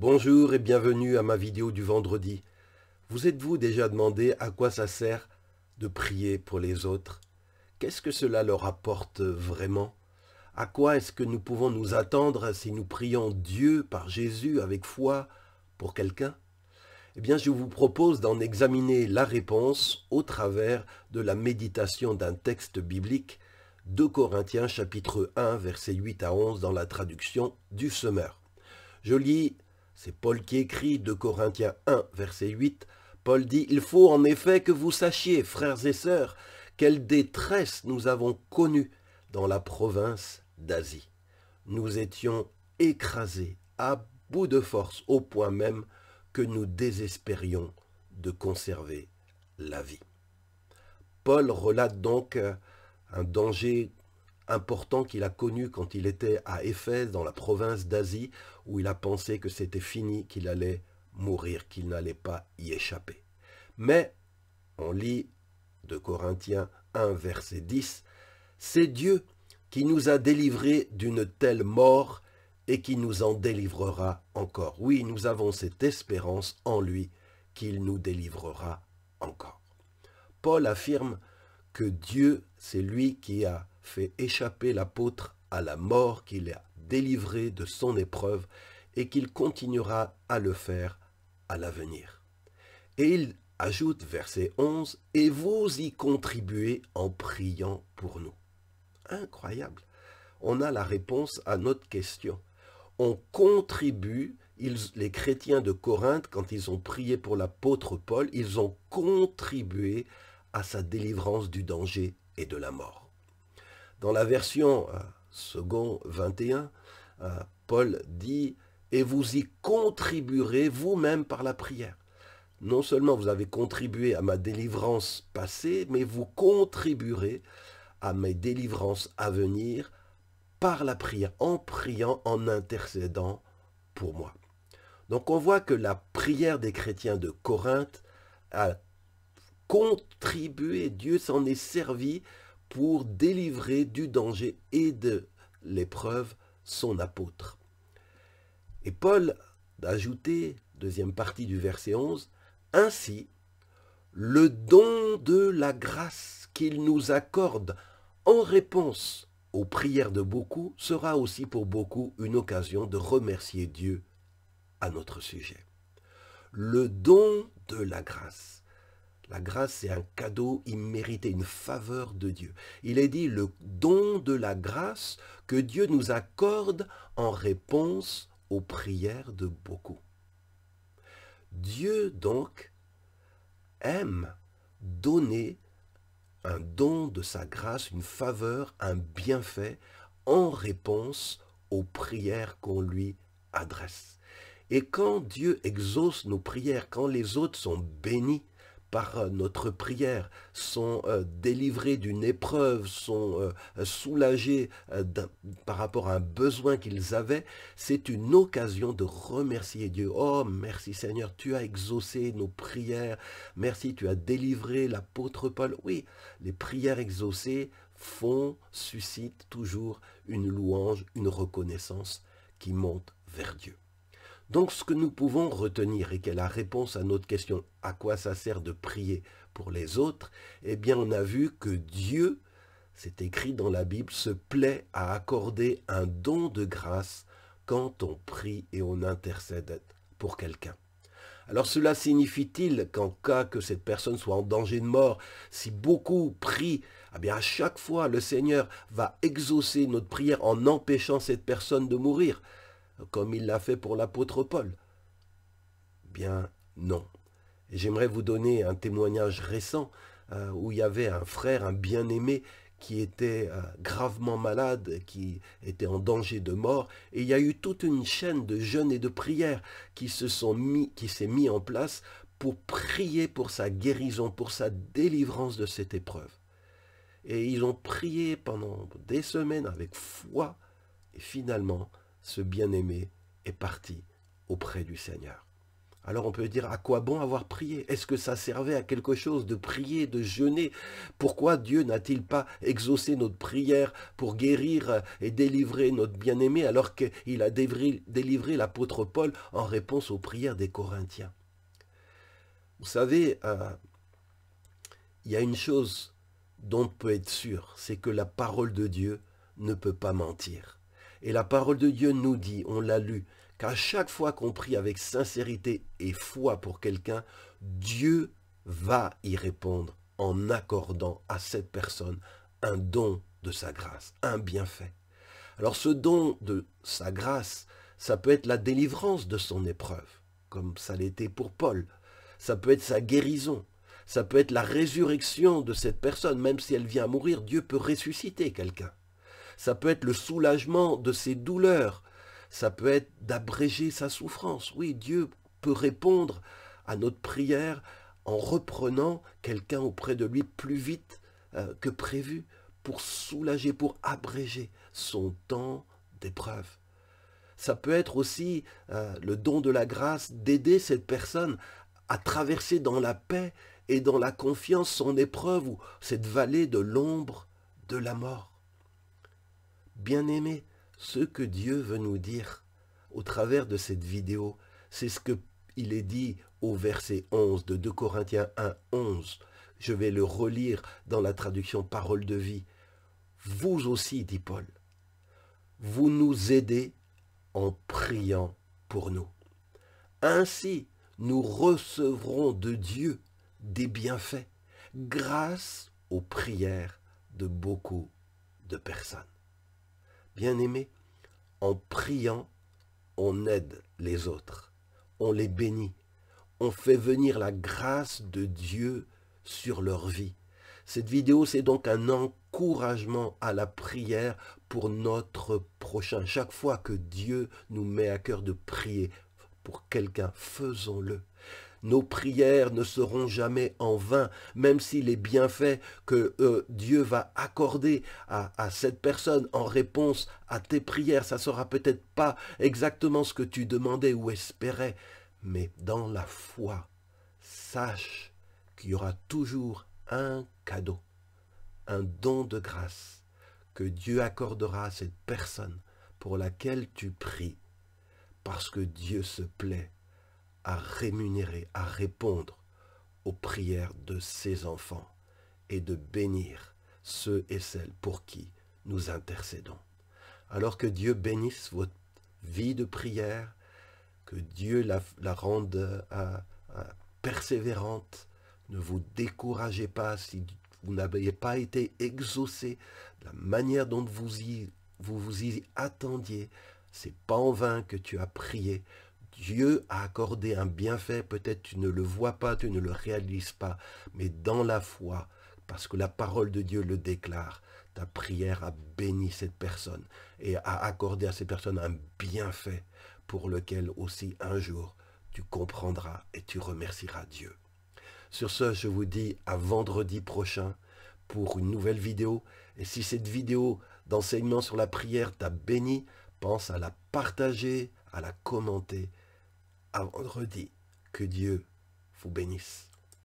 Bonjour et bienvenue à ma vidéo du vendredi. Vous êtes-vous déjà demandé à quoi ça sert de prier pour les autres? Qu'est-ce que cela leur apporte vraiment? À quoi est-ce que nous pouvons nous attendre si nous prions Dieu par Jésus avec foi pour quelqu'un? Eh bien, je vous propose d'en examiner la réponse au travers de la méditation d'un texte biblique, 2 Corinthiens chapitre 1, versets 8 à 11 dans la traduction du Semeur. Je lis, c'est Paul qui écrit, 2 Corinthiens 1, verset 8. Paul dit, « Il faut en effet que vous sachiez, frères et sœurs, quelle détresse nous avons connue dans la province d'Asie. Nous étions écrasés, à bout de force, au point même que nous désespérions de conserver la vie. » Paul relate donc un danger important qu'il a connu quand il était à Éphèse, dans la province d'Asie, où il a pensé que c'était fini, qu'il allait mourir, qu'il n'allait pas y échapper. Mais, on lit de Corinthiens 1, verset 10, « C'est Dieu qui nous a délivrés d'une telle mort et qui nous en délivrera encore. » Oui, nous avons cette espérance en lui qu'il nous délivrera encore. Paul affirme que Dieu, c'est lui qui a fait échapper l'apôtre à la mort, qu'il a délivré de son épreuve et qu'il continuera à le faire à l'avenir. Et il ajoute, verset 11, « Et vous y contribuez en priant pour nous. » Incroyable. On a la réponse à notre question. On contribue, les chrétiens de Corinthe, quand ils ont prié pour l'apôtre Paul, ils ont contribué à sa délivrance du danger et de la mort. Dans la version second 21, Paul dit « Et vous y contribuerez vous-même par la prière. » Non seulement vous avez contribué à ma délivrance passée, mais vous contribuerez à mes délivrances à venir par la prière, en priant, en intercédant pour moi. Donc on voit que la prière des chrétiens de Corinthe a contribué, Dieu s'en est servi pour délivrer du danger et de l'épreuve son apôtre. Et Paul a ajouté, deuxième partie du verset 11, « Ainsi, le don de la grâce qu'il nous accorde en réponse aux prières de beaucoup sera aussi pour beaucoup une occasion de remercier Dieu à notre sujet. » Le don de la grâce. La grâce, c'est un cadeau immérité, une faveur de Dieu. Il est dit le don de la grâce que Dieu nous accorde en réponse aux prières de beaucoup. Dieu, donc, aime donner un don de sa grâce, une faveur, un bienfait en réponse aux prières qu'on lui adresse. Et quand Dieu exauce nos prières, quand les autres sont bénis par notre prière, sont délivrés d'une épreuve, sont soulagés par rapport à un besoin qu'ils avaient, c'est une occasion de remercier Dieu. Oh, merci Seigneur, tu as exaucé nos prières. Merci, tu as délivré l'apôtre Paul. Oui, les prières exaucées suscitent toujours une louange, une reconnaissance qui monte vers Dieu. Donc ce que nous pouvons retenir et qui est la réponse à notre question, à quoi ça sert de prier pour les autres, eh bien on a vu que Dieu, c'est écrit dans la Bible, se plaît à accorder un don de grâce quand on prie et on intercède pour quelqu'un. Alors cela signifie-t-il qu'en cas que cette personne soit en danger de mort, si beaucoup prient, eh bien à chaque fois le Seigneur va exaucer notre prière en empêchant cette personne de mourir, comme il l'a fait pour l'apôtre Paul? Bien non. J'aimerais vous donner un témoignage récent où il y avait un frère, un bien-aimé, qui était gravement malade, qui était en danger de mort, et il y a eu toute une chaîne de jeûnes et de prières qui s'est mis en place pour prier pour sa guérison, pour sa délivrance de cette épreuve. Et ils ont prié pendant des semaines avec foi, et finalement, ce bien-aimé est parti auprès du Seigneur. Alors on peut dire, à quoi bon avoir prié? Est-ce que ça servait à quelque chose de prier, de jeûner? Pourquoi Dieu n'a-t-il pas exaucé notre prière pour guérir et délivrer notre bien-aimé alors qu'il a délivré l'apôtre Paul en réponse aux prières des Corinthiens? Vous savez, il y a une chose dont on peut être sûr, c'est que la parole de Dieu ne peut pas mentir. Et la parole de Dieu nous dit, on l'a lu, qu'à chaque fois qu'on prie avec sincérité et foi pour quelqu'un, Dieu va y répondre en accordant à cette personne un don de sa grâce, un bienfait. Alors ce don de sa grâce, ça peut être la délivrance de son épreuve, comme ça l'était pour Paul. Ça peut être sa guérison. Ça peut être la résurrection de cette personne. Même si elle vient à mourir, Dieu peut ressusciter quelqu'un. Ça peut être le soulagement de ses douleurs. Ça peut être d'abréger sa souffrance. Oui, Dieu peut répondre à notre prière en reprenant quelqu'un auprès de lui plus vite que prévu pour soulager, pour abréger son temps d'épreuve. Ça peut être aussi le don de la grâce d'aider cette personne à traverser dans la paix et dans la confiance son épreuve ou cette vallée de l'ombre de la mort. Bien-aimés, ce que Dieu veut nous dire au travers de cette vidéo, c'est ce qu'il est dit au verset 11 de 2 Corinthiens 1, 11. Je vais le relire dans la traduction Parole de vie. Vous aussi, dit Paul, vous nous aidez en priant pour nous. Ainsi, nous recevrons de Dieu des bienfaits grâce aux prières de beaucoup de personnes. Bien-aimés, en priant, on aide les autres, on les bénit, on fait venir la grâce de Dieu sur leur vie. Cette vidéo, c'est donc un encouragement à la prière pour notre prochain. Chaque fois que Dieu nous met à cœur de prier pour quelqu'un, faisons-le. Nos prières ne seront jamais en vain, même si les bienfaits que Dieu va accorder à cette personne en réponse à tes prières, ça ne sera peut-être pas exactement ce que tu demandais ou espérais, mais dans la foi, sache qu'il y aura toujours un cadeau, un don de grâce que Dieu accordera à cette personne pour laquelle tu pries, parce que Dieu se plaît à rémunérer, à répondre aux prières de ses enfants et de bénir ceux et celles pour qui nous intercédons. Alors que Dieu bénisse votre vie de prière, que Dieu la rende persévérante. Ne vous découragez pas si vous n'avez pas été exaucé de la manière dont vous vous y attendiez. C'est pas en vain que tu as prié. Dieu a accordé un bienfait, peut-être tu ne le vois pas, tu ne le réalises pas, mais dans la foi, parce que la parole de Dieu le déclare, ta prière a béni cette personne et a accordé à cette personne un bienfait pour lequel aussi un jour tu comprendras et tu remercieras Dieu. Sur ce, je vous dis à vendredi prochain pour une nouvelle vidéo. Et si cette vidéo d'enseignement sur la prière t'a béni, pense à la partager, à la commenter. À vendredi. Que Dieu vous bénisse.